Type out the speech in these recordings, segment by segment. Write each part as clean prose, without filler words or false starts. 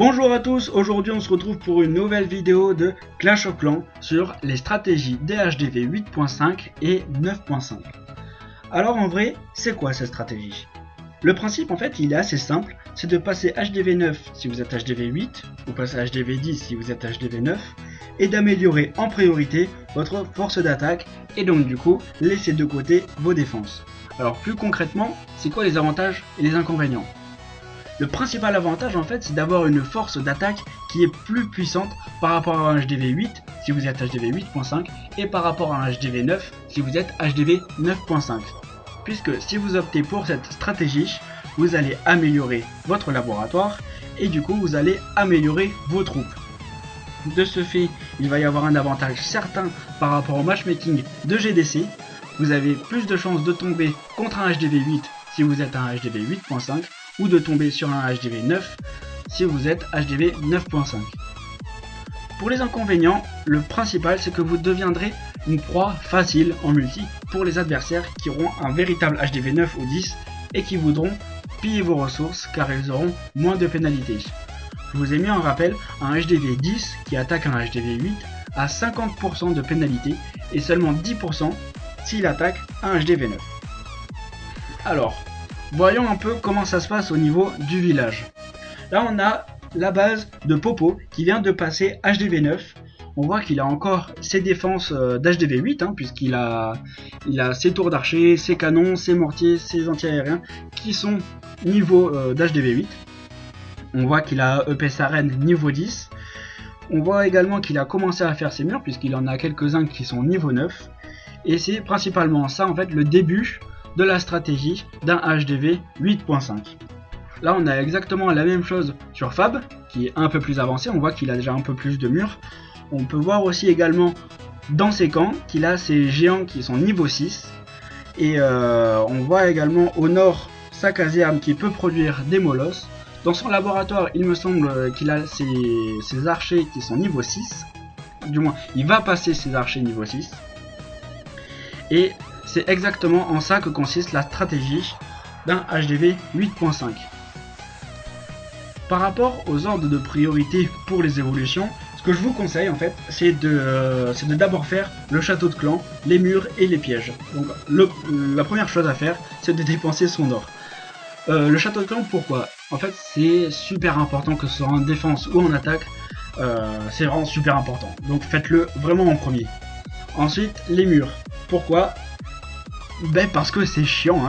Bonjour à tous, aujourd'hui on se retrouve pour une nouvelle vidéo de Clash of Clans sur les stratégies des HDV 8.5 et 9.5. Alors en vrai, c'est quoi cette stratégie? Le principe en fait il est assez simple, c'est de passer HDV 9 si vous êtes HDV 8, ou passer HDV 10 si vous êtes HDV 9, et d'améliorer en priorité votre force d'attaque, et donc du coup laisser de côté vos défenses. Alors plus concrètement, c'est quoi les avantages et les inconvénients? Le principal avantage en fait c'est d'avoir une force d'attaque qui est plus puissante par rapport à un HDV 8 si vous êtes HDV 8.5 et par rapport à un HDV 9 si vous êtes HDV 9.5. Puisque si vous optez pour cette stratégie, vous allez améliorer votre laboratoire et du coup vous allez améliorer vos troupes. De ce fait, il va y avoir un avantage certain par rapport au matchmaking de GDC. Vous avez plus de chances de tomber contre un HDV 8 si vous êtes un HDV 8.5 ou de tomber sur un HDV 9 si vous êtes HDV 9.5. Pour les inconvénients, le principal c'est que vous deviendrez une proie facile en multi pour les adversaires qui auront un véritable HDV 9 ou 10 et qui voudront piller vos ressources car ils auront moins de pénalités. Je vous ai mis en rappel un HDV 10 qui attaque un HDV 8 à 50% de pénalité et seulement 10% s'il attaque un HDV 9. Alors, voyons un peu comment ça se passe au niveau du village. Là on a la base de Popo qui vient de passer HDV 9. On voit qu'il a encore ses défenses d'HDV 8 puisqu'il a ses tours d'archer, ses canons, ses mortiers, ses anti-aériens qui sont niveau d'HDV 8. On voit qu'il a EP Saren niveau 10. On voit également qu'il a commencé à faire ses murs puisqu'il en a quelques-uns qui sont niveau 9. Et c'est principalement ça en fait le début de la stratégie d'un HDV 8.5. Là on a exactement la même chose sur Fab qui est un peu plus avancé, on voit qu'il a déjà un peu plus de murs. On peut voir aussi également dans ses camps qu'il a ses géants qui sont niveau 6. Et on voit également au nord sa caserne qui peut produire des molosses. Dans son laboratoire il me semble qu'il a ses archers qui sont niveau 6. Du moins il va passer ses archers niveau 6. Et c'est exactement en ça que consiste la stratégie d'un HDV 8.5. Par rapport aux ordres de priorité pour les évolutions, ce que je vous conseille en fait, c'est de d'abord faire le château de clan, les murs et les pièges. Donc la première chose à faire, c'est de dépenser son or. Le château de clan, pourquoi? En fait, c'est super important que ce soit en défense ou en attaque. C'est vraiment super important. Donc faites-le vraiment en premier. Ensuite, les murs. Pourquoi? Parce que c'est chiant,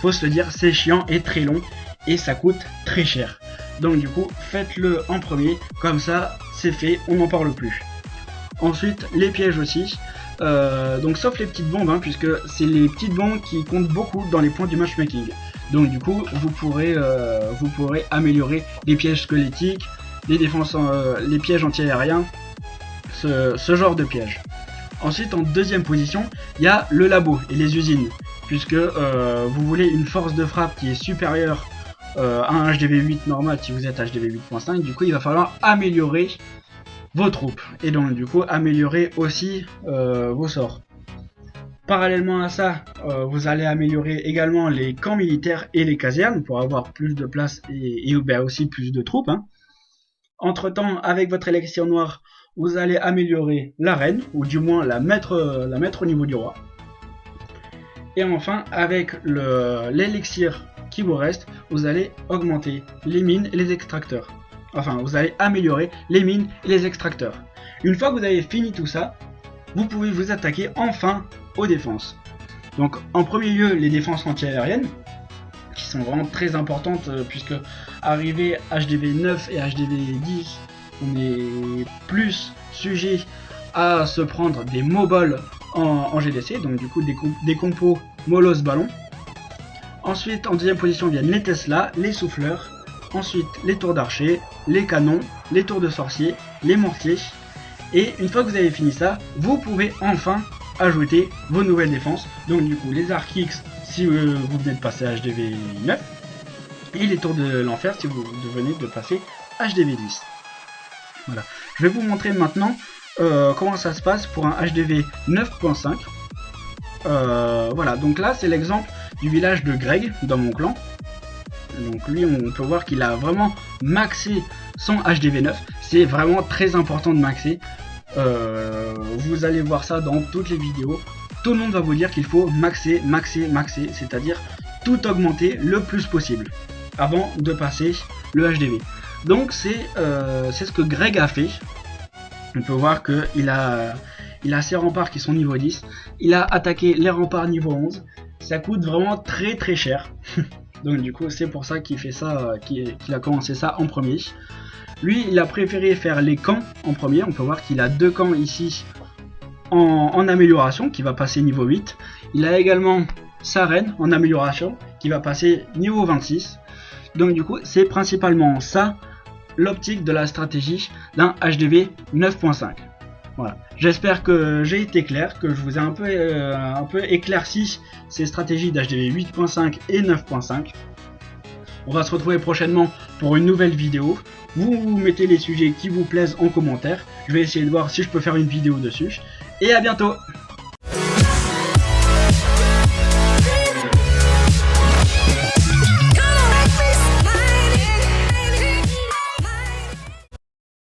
faut se le dire, c'est chiant et très long et ça coûte très cher. Donc du coup, faites-le en premier, comme ça c'est fait, on n'en parle plus. Ensuite, les pièges aussi, donc sauf les petites bombes, puisque c'est les petites bombes qui comptent beaucoup dans les points du matchmaking. Donc du coup, vous pourrez améliorer les pièges squelettiques, les défenses, les pièges anti-aériens, ce genre de pièges. Ensuite, en deuxième position, il y a le labo et les usines, puisque vous voulez une force de frappe qui est supérieure à un HDV 8 normal si vous êtes HDV 8.5. Du coup, il va falloir améliorer vos troupes, et donc du coup, améliorer aussi vos sorts. Parallèlement à ça, vous allez améliorer également les camps militaires et les casernes pour avoir plus de place et aussi plus de troupes. Entre temps, avec votre élixir noir, vous allez améliorer l'arène, ou du moins la mettre au niveau du roi. Et enfin, avec l'élixir qui vous reste, vous allez augmenter les mines et les extracteurs. Enfin, vous allez améliorer les mines et les extracteurs. Une fois que vous avez fini tout ça, vous pouvez vous attaquer enfin aux défenses. Donc en premier lieu, les défenses anti-aériennes, qui sont vraiment très importantes, puisque arrivé HDV 9 et HDV 10, on est plus sujet à se prendre des mobols en GDC, donc du coup des compos molos ballons. Ensuite en deuxième position viennent les Tesla, les souffleurs, ensuite les tours d'archer, les canons, les tours de sorciers, les mortiers. Et une fois que vous avez fini ça, vous pouvez enfin ajouter vos nouvelles défenses, donc du coup les Archix si vous venez de passer HDV 9 et les tours de l'enfer si vous venez de passer HDV 10. Voilà. Je vais vous montrer maintenant comment ça se passe pour un HDV 9.5. Voilà, donc là c'est l'exemple du village de Greg dans mon clan. Donc lui on peut voir qu'il a vraiment maxé son HDV 9. C'est vraiment très important de maxer. Vous allez voir ça dans toutes les vidéos. Tout le monde va vous dire qu'il faut maxer, c'est-à-dire tout augmenter le plus possible avant de passer le HDV. Donc c'est ce que Greg a fait. On peut voir qu'il a ses remparts qui sont niveau 10. Il a attaqué les remparts niveau 11. Ça coûte vraiment très cher. Donc du coup c'est pour ça qu'il fait ça, qu'il a commencé ça en premier. Lui il a préféré faire les camps en premier. On peut voir qu'il a 2 camps ici en amélioration qui va passer niveau 8. Il a également sa reine en amélioration qui va passer niveau 26. Donc du coup c'est principalement ça l'optique de la stratégie d'un HDV 9.5. Voilà. J'espère que j'ai été clair, que je vous ai un peu éclairci ces stratégies d'HDV 8.5 et 9.5. On va se retrouver prochainement pour une nouvelle vidéo. Vous mettez les sujets qui vous plaisent en commentaire. Je vais essayer de voir si je peux faire une vidéo dessus. Et à bientôt!